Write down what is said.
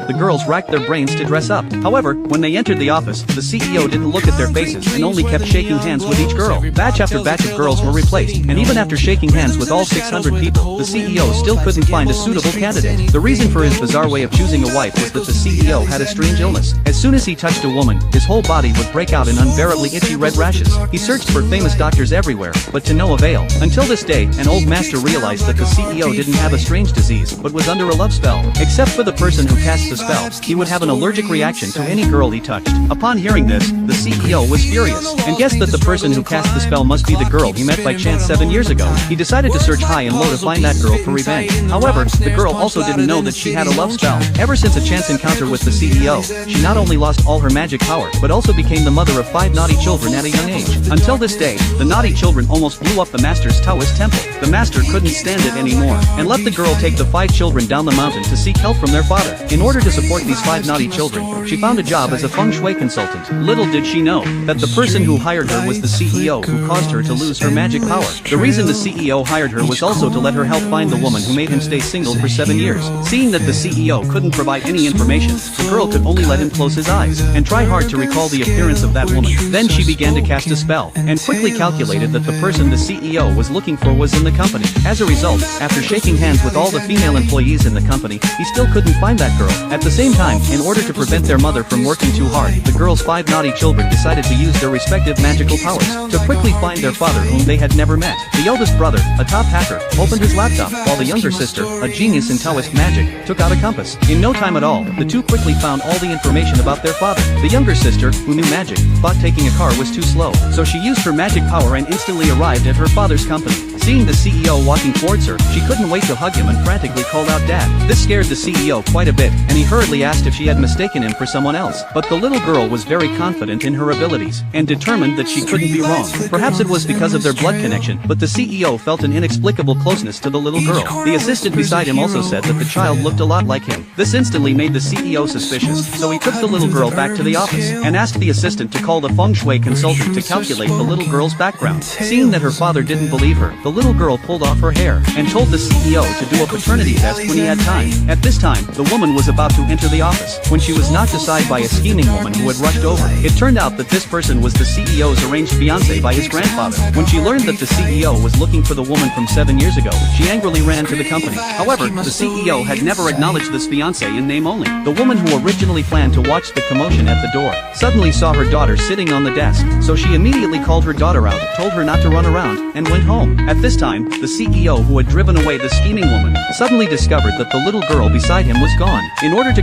the girls racked their brains to dress up. However, when they entered the office, the CEO didn't look at their faces and only kept shaking hands with each girl. Batch after batch of girls were replaced, and even after shaking hands with all 600 people, the CEO still couldn't find a suitable candidate. The reason for his bizarre way of choosing a wife was that the CEO had a strange illness. As soon as he touched a woman, his whole body would break out in unbearably itchy red rashes. He searched for famous doctors everywhere, but to no avail. Until this day, an old master realized that the CEO didn't have a strange disease, but was under a love spell. Except for the person who cast the spell, he would have an allergic reaction to any girl he touched. Upon hearing this, the CEO was furious, and guessed that the person who cast the spell must be the girl he met by chance 7 years ago. He decided to search high and low to find that girl for revenge. However, the girl also didn't know that she had a love spell. Ever since a chance encounter with the CEO, she not only lost all her magic power, but also became the mother of 5 naughty children at a young age. Until this day, the naughty children almost blew up the master's Taoist temple. The master couldn't stand it anymore, and let the girl take the 5 children down the mountain to seek help from their father. In order to support these 5 naughty children, she found a job as a feng shui consultant. Little did she know that the person who hired her was the CEO who caused her to lose her magic power. The reason the CEO hired her was also to let her help find the woman who made him stay single for 7 years. Seeing that the CEO couldn't provide any information, the girl could only let him close his eyes and try hard to recall the appearance of that woman. Then she began to cast a spell, and quickly calculated that the person the CEO was looking for was in the company. As a result, after shaking hands with all the female employees in the company, he still couldn't find that girl. At the same time, in order to prevent their mother from working too hard, the girl's 5 naughty children decided to use their respective magical powers to quickly find their father whom they had never met. The eldest brother, a top hacker, opened his laptop, while the younger sister, a genius in Taoist magic, took out a compass. In no time at all, the two quickly found all the information about their father. The younger sister, who knew magic, thought taking a car was too slow, so she used her magic power and instantly arrived at her father's company. Seeing the CEO walking towards her, she couldn't wait to hug him and frantically called out "Dad." This scared the CEO quite a bit, and he hurriedly asked if she had mistaken him for someone else. But the little girl was very confident in her abilities, and determined that she couldn't be wrong. Perhaps it was because of their blood connection, but the CEO felt an inexplicable closeness to the little girl. The assistant beside him also said that the child looked a lot like him. This instantly made the CEO suspicious, so he took the little girl back to the office, and asked the assistant to call the feng shui consultant to calculate the little girl's background. Seeing that her father didn't believe her, the little girl pulled off her hair, and told the CEO to do a paternity test when he had time. At this time, the woman was about to enter the office, when she was knocked aside by a scheming woman who had rushed over. It turned out that this person was the CEO's arranged fiancé by his grandfather. When she learned that the CEO was looking for the woman from 7 years ago, she angrily ran to the company. However, the CEO had never acknowledged this fiancé in name only. The woman who originally planned to watch the commotion at the door suddenly saw her daughter sitting on the desk, so she immediately called her daughter out, told her not to run around, and went home. At this time, the CEO who had driven away the scheming woman suddenly discovered that the little girl beside him was gone. In order to